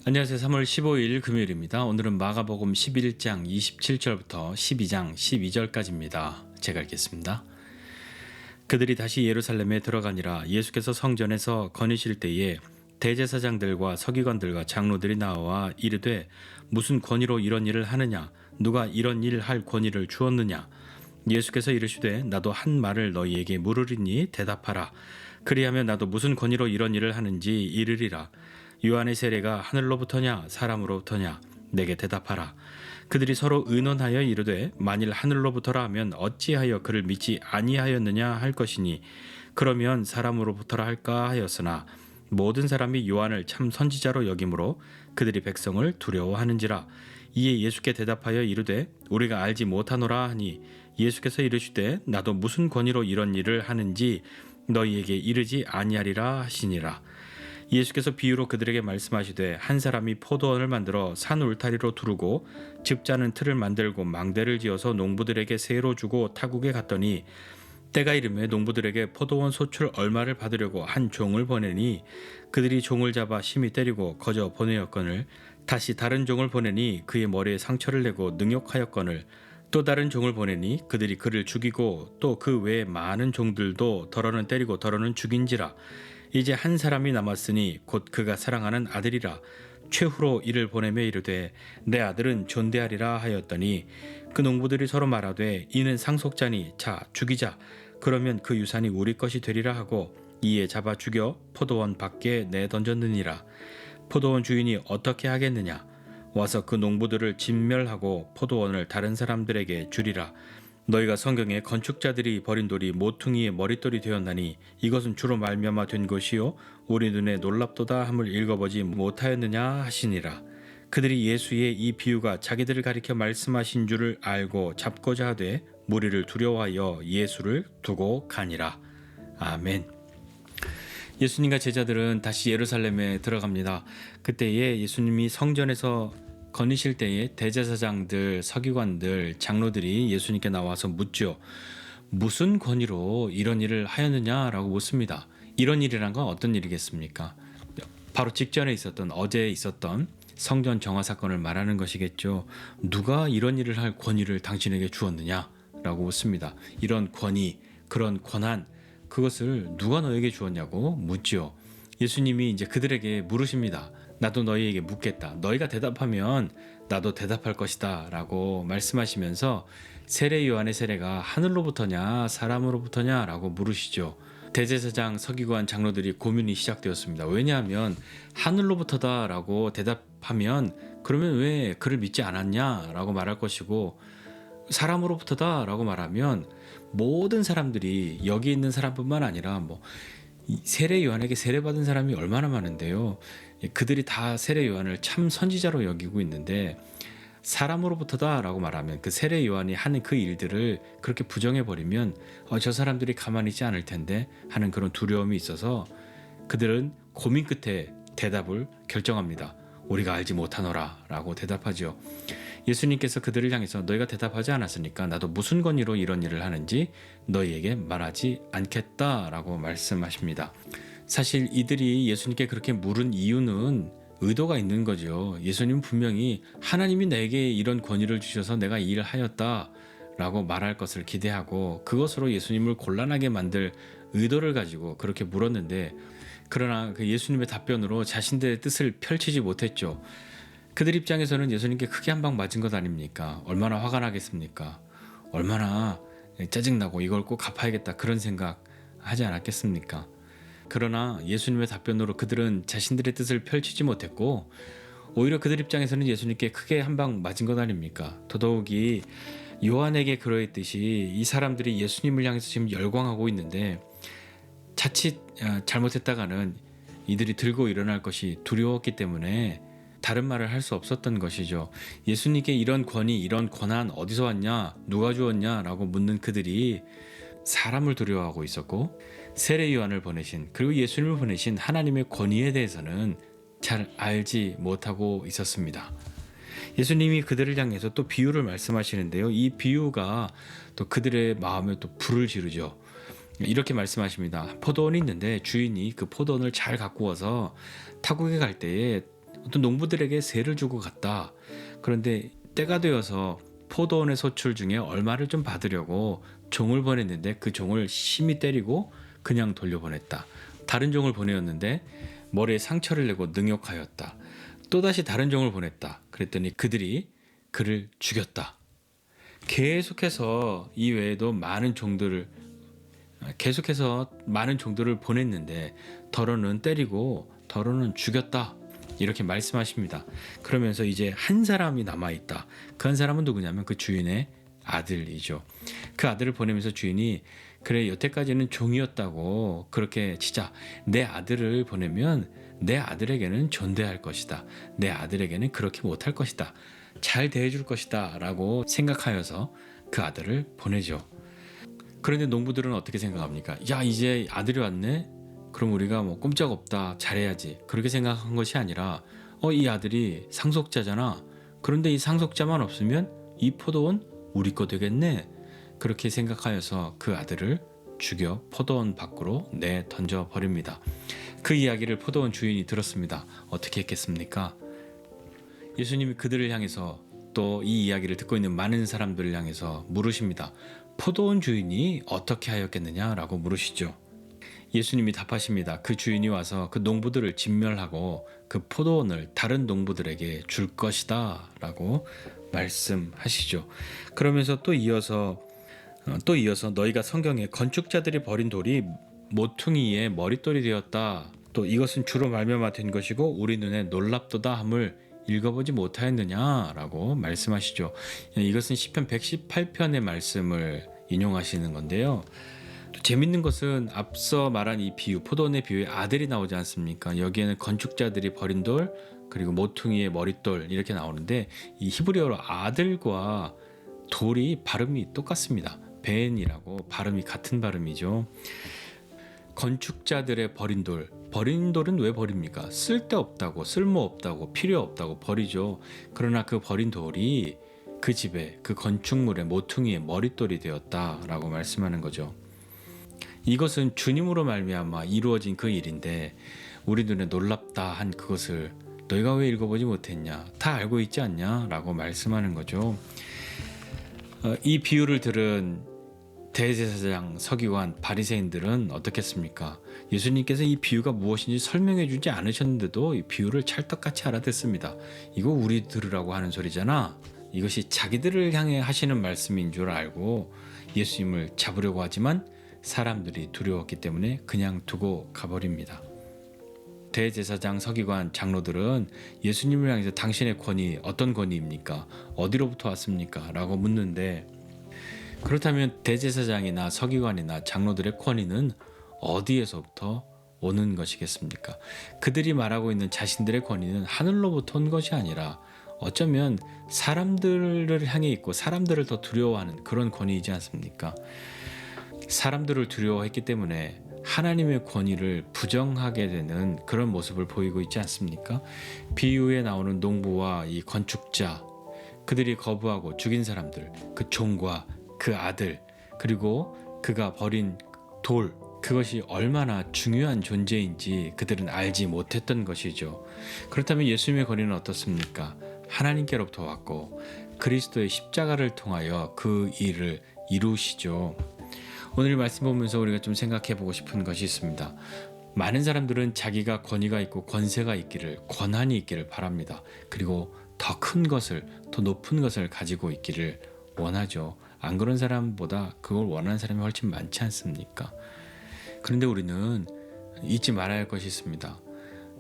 안녕하세요. 3월 15일 금요일입니다. 오늘은 마가복음 11장 27절부터 12장 12절까지입니다. 제가 읽겠습니다. 그들이 다시 예루살렘에 들어가니라. 예수께서 성전에서 거니실 때에 대제사장들과 서기관들과 장로들이 나와 이르되 무슨 권위로 이런 일을 하느냐? 누가 이런 일을 할 권위를 주었느냐? 예수께서 이르시되 나도 한 말을 너희에게 물으리니 대답하라. 그리하면 나도 무슨 권위로 이런 일을 하는지 이르리라. 요한의 세례가 하늘로부터냐 사람으로부터냐? 내게 대답하라. 그들이 서로 의논하여 이르되 만일 하늘로부터라 하면 어찌하여 그를 믿지 아니하였느냐 할 것이니 그러면 사람으로부터라 할까 하였으나 모든 사람이 요한을 참 선지자로 여김으로 그들이 백성을 두려워하는지라. 이에 예수께 대답하여 이르되 우리가 알지 못하노라 하니 예수께서 이르시되 나도 무슨 권위로 이런 일을 하는지 너희에게 이르지 아니하리라 하시니라. 예수께서 비유로 그들에게 말씀하시되 한 사람이 포도원을 만들어 산 울타리로 두르고 즙 짜는 틀을 만들고 망대를 지어서 농부들에게 세로 주고 타국에 갔더니 때가 이르매 농부들에게 포도원 소출 얼마를 받으려고 한 종을 보내니 그들이 종을 잡아 심히 때리고 거저 보내었거늘 다시 다른 종을 보내니 그의 머리에 상처를 내고 능욕하였거늘 또 다른 종을 보내니 그들이 그를 죽이고 또 그 외에 많은 종들도 덜어는 때리고 덜어는 죽인지라. 이제 한 사람이 남았으니 곧 그가 사랑하는 아들이라. 최후로 이를 보내며 이르되 내 아들은 존대하리라 하였더니 그 농부들이 서로 말하되 이는 상속자니 자 죽이자. 그러면 그 유산이 우리 것이 되리라 하고 이에 잡아 죽여 포도원 밖에 내던졌느니라. 포도원 주인이 어떻게 하겠느냐? 와서 그 농부들을 진멸하고 포도원을 다른 사람들에게 주리라. 너희가 성경에 건축자들이 버린 돌이 모퉁이의 머릿돌이 되었나니 이것은 주로 말미암아 된 것이요 우리 눈에 놀랍도다 함을 읽어보지 못하였느냐 하시니라. 그들이 예수의 이 비유가 자기들을 가리켜 말씀하신 줄을 알고 잡고자 하되 무리를 두려워하여 예수를 두고 가니라. 아멘. 예수님과 제자들은 다시 예루살렘에 들어갑니다. 그때에 예수님이 성전에서 거니실 때에 대제사장들, 서기관들, 장로들이 예수님께 나와서 묻죠. 무슨 권위로 이런 일을 하였느냐라고 묻습니다. 이런 일이란 건 어떤 일이겠습니까? 바로 직전에 있었던 어제 있었던 성전 정화 사건을 말하는 것이겠죠. 누가 이런 일을 할 권위를 당신에게 주었느냐라고 묻습니다. 이런 권위, 그런 권한, 그것을 누가 너에게 주었냐고 묻죠. 예수님이 이제 그들에게 물으십니다. 나도 너희에게 묻겠다. 너희가 대답하면 나도 대답할 것이다 라고 말씀하시면서 세례 요한의 세례가 하늘로부터냐 사람으로부터냐 라고 물으시죠. 대제사장, 서기관, 장로들이 고민이 시작되었습니다. 왜냐하면 하늘로부터다 라고 대답하면 그러면 왜 그를 믿지 않았냐 라고 말할 것이고 사람으로부터다 라고 말하면 모든 사람들이 여기 있는 사람뿐만 아니라 세례 요한에게 세례받은 사람이 얼마나 많은데요. 그들이 다 세례 요한을 참 선지자로 여기고 있는데 사람으로부터다 라고 말하면 그 세례 요한이 하는 그 일들을 그렇게 부정해버리면 저 사람들이 가만히 있지 않을 텐데 하는 그런 두려움이 있어서 그들은 고민 끝에 대답을 결정합니다. 우리가 알지 못하노라 라고 대답하죠. 예수님께서 그들을 향해서 너희가 대답하지 않았으니까 나도 무슨 권위로 이런 일을 하는지 너희에게 말하지 않겠다 라고 말씀하십니다. 사실 이들이 예수님께 그렇게 물은 이유는 의도가 있는 거죠. 예수님은 분명히 하나님이 내게 이런 권위를 주셔서 내가 이 일을 하였다 라고 말할 것을 기대하고 그것으로 예수님을 곤란하게 만들 의도를 가지고 그렇게 물었는데 그러나 그 예수님의 답변으로 자신들의 뜻을 펼치지 못했죠. 그들 입장에서는 예수님께 크게 한 방 맞은 것 아닙니까? 얼마나 화가 나겠습니까? 얼마나 짜증나고 이걸 꼭 갚아야겠다 그런 생각 하지 않았겠습니까? 그러나 예수님의 답변으로 그들은 자신들의 뜻을 펼치지 못했고 오히려 그들 입장에서는 예수님께 크게 한 방 맞은 것 아닙니까? 더더욱이 요한에게 그러했듯이 이 사람들이 예수님을 향해서 지금 열광하고 있는데 자칫 잘못했다가는 이들이 들고 일어날 것이 두려웠기 때문에 다른 말을 할 수 없었던 것이죠. 예수님께 이런 권위, 이런 권한 어디서 왔냐, 누가 주었냐 라고 묻는 그들이 사람을 두려워하고 있었고 세례 요한을 보내신 그리고 예수님을 보내신 하나님의 권위에 대해서는 잘 알지 못하고 있었습니다. 예수님이 그들을 향해서 또 비유를 말씀하시는데요. 이 비유가 또 그들의 마음에 또 불을 지르죠. 이렇게 말씀하십니다. 포도원이 있는데 주인이 그 포도원을 잘 가꾸어서 타국에 갈 때에 어떤 농부들에게 세를 주고 갔다. 그런데 때가 되어서 포도원의 소출 중에 얼마를 좀 받으려고 종을 보냈는데 그 종을 심히 때리고 그냥 돌려보냈다. 다른 종을 보내었는데 머리에 상처를 내고 능욕하였다. 또다시 다른 종을 보냈다. 그랬더니 그들이 그를 죽였다. 계속해서 이 외에도 계속해서 많은 종들을 보냈는데 더러는 때리고 더러는 죽였다. 이렇게 말씀하십니다. 그러면서 이제 한 사람이 남아있다. 그 한 사람은 누구냐면 그 주인의 아들이죠. 그 아들을 보내면서 주인이 그래 여태까지는 종이었다고 그렇게 진짜 내 아들을 보내면 내 아들에게는 존대할 것이다. 내 아들에게는 그렇게 못할 것이다. 잘 대해줄 것이다 라고 생각하여서 그 아들을 보내죠. 그런데 농부들은 어떻게 생각합니까? 야 이제 아들이 왔네? 그럼 우리가 뭐 꼼짝없다 잘해야지 그렇게 생각한 것이 아니라 이 아들이 상속자잖아. 그런데 이 상속자만 없으면 이 포도원 우리 거 되겠네. 그렇게 생각하여서 그 아들을 죽여 포도원 밖으로 내 던져 버립니다. 그 이야기를 포도원 주인이 들었습니다. 어떻게 했겠습니까? 예수님이 그들을 향해서 또 이 이야기를 듣고 있는 많은 사람들을 향해서 물으십니다. 포도원 주인이 어떻게 하였겠느냐라고 물으시죠. 예수님이 답하십니다. 그 주인이 와서 그 농부들을 진멸하고 그 포도원을 다른 농부들에게 줄 것이다 라고 말씀하시죠. 그러면서 또 이어서 너희가 성경에 건축자들이 버린 돌이 모퉁이의 머릿돌이 되었다. 또 이것은 주로 말미암아 된 것이고 우리 눈에 놀랍도다 함을 읽어보지 못하였느냐라고 말씀하시죠. 이것은 시편 118편의 말씀을 인용하시는 건데요. 또 재밌는 것은 앞서 말한 이 비유, 포도원의 비유에 아들이 나오지 않습니까? 여기에는 건축자들이 버린 돌, 그리고 모퉁이의 머릿돌 이렇게 나오는데 이 히브리어로 아들과 돌이 발음이 똑같습니다. 벤이라고 발음이 같은 발음이죠. 건축자들의 버린 돌은 왜 버립니까? 쓸데없다고, 쓸모없다고, 필요없다고 버리죠. 그러나 그 버린 돌이 그 집에, 그 건축물의 모퉁이의 머릿돌이 되었다라고 말씀하는 거죠. 이것은 주님으로 말미암아 이루어진 그 일인데 우리 눈에 놀랍다 한 그것을 너희가 왜 읽어보지 못했냐? 다 알고 있지 않냐? 라고 말씀하는 거죠. 이 비유를 들은 대제사장, 서기관, 바리새인들은 어떻겠습니까? 예수님께서 이 비유가 무엇인지 설명해 주지 않으셨는데도 이 비유를 찰떡같이 알아듣습니다. 이거 우리 들으라고 하는 소리잖아. 이것이 자기들을 향해 하시는 말씀인 줄 알고 예수님을 잡으려고 하지만 사람들이 두려웠기 때문에 그냥 두고 가버립니다. 대제사장, 서기관, 장로들은 예수님을 향해서 당신의 권위 어떤 권위입니까? 어디로부터 왔습니까? 라고 묻는데 그렇다면 대제사장이나 서기관이나 장로들의 권위는 어디에서부터 오는 것이겠습니까? 그들이 말하고 있는 자신들의 권위는 하늘로부터 온 것이 아니라 어쩌면 사람들을 향해 있고 사람들을 더 두려워하는 그런 권위이지 않습니까? 사람들을 두려워했기 때문에 하나님의 권위를 부정하게 되는 그런 모습을 보이고 있지 않습니까? 비유에 나오는 농부와 이 건축자, 그들이 거부하고 죽인 사람들, 그 종과 그 아들, 그리고 그가 버린 돌, 그것이 얼마나 중요한 존재인지 그들은 알지 못했던 것이죠. 그렇다면 예수님의 권위는 어떻습니까? 하나님께로부터 왔고 그리스도의 십자가를 통하여 그 일을 이루시죠. 오늘 말씀 보면서 우리가 좀 생각해 보고 싶은 것이 있습니다. 많은 사람들은 자기가 권위가 있고 권세가 있기를, 권한이 있기를 바랍니다. 그리고 더 큰 것을, 더 높은 것을 가지고 있기를 원하죠. 안 그런 사람보다 그걸 원하는 사람이 훨씬 많지 않습니까? 그런데 우리는 잊지 말아야 할 것이 있습니다.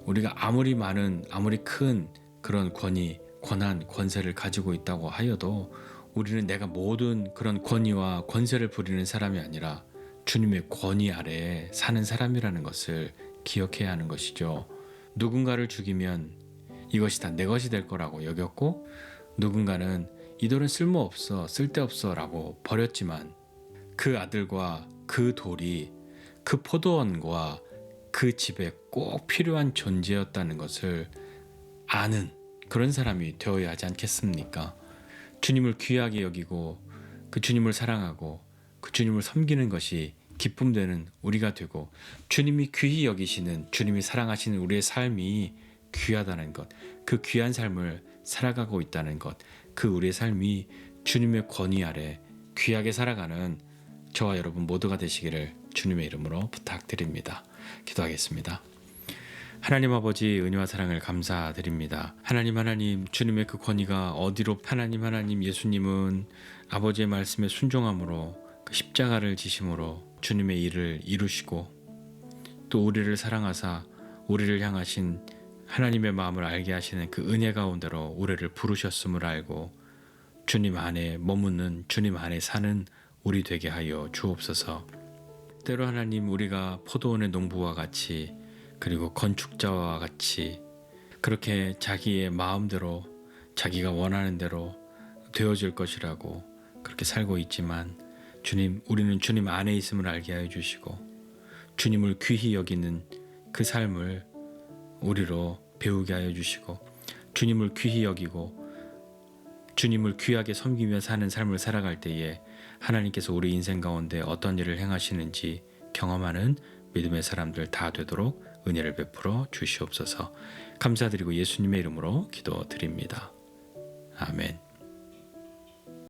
우리가 아무리 많은, 아무리 큰 그런 권위, 권한, 권세를 가지고 있다고 하여도 우리는 내가 모든 그런 권위와 권세를 부리는 사람이 아니라 주님의 권위 아래에 사는 사람이라는 것을 기억해야 하는 것이죠. 누군가를 죽이면 이것이 다 내 것이 될 거라고 여겼고 누군가는 이 돌은 쓸모없어, 쓸데없어 라고 버렸지만 그 아들과 그 돌이 그 포도원과 그 집에 꼭 필요한 존재였다는 것을 아는 그런 사람이 되어야 하지 않겠습니까? 주님을 귀하게 여기고 그 주님을 사랑하고 그 주님을 섬기는 것이 기쁨되는 우리가 되고 주님이 귀히 여기시는, 주님이 사랑하시는 우리의 삶이 귀하다는 것, 그 귀한 삶을 살아가고 있다는 것, 그 우리의 삶이 주님의 권위 아래 귀하게 살아가는 저와 여러분 모두가 되시기를 주님의 이름으로 부탁드립니다. 기도하겠습니다. 하나님 아버지 은혜와 사랑을 감사드립니다. 하나님 주님의 그 권위가 어디로 하나님 예수님은 아버지의 말씀에 순종함으로 그 십자가를 지심으로 주님의 일을 이루시고 또 우리를 사랑하사 우리를 향하신 하나님의 마음을 알게 하시는 그 은혜 가운데로 우리를 부르셨음을 알고 주님 안에 머무는 주님 안에 사는 우리 되게 하여 주옵소서. 때로 하나님 우리가 포도원의 농부와 같이 그리고 건축자와 같이 그렇게 자기의 마음대로 자기가 원하는 대로 되어질 것이라고 그렇게 살고 있지만 주님, 우리는 주님 안에 있음을 알게 하여 주시고 주님을 귀히 여기는 그 삶을 우리로 배우게 하여 주시고 주님을 귀히 여기고 주님을 귀하게 섬기며 사는 삶을 살아갈 때에 하나님께서 우리 인생 가운데 어떤 일을 행하시는지 경험하는 믿음의 사람들 다 되도록 은혜를 베풀어 주시옵소서. 감사드리고 예수님의 이름으로 기도드립니다. 아멘.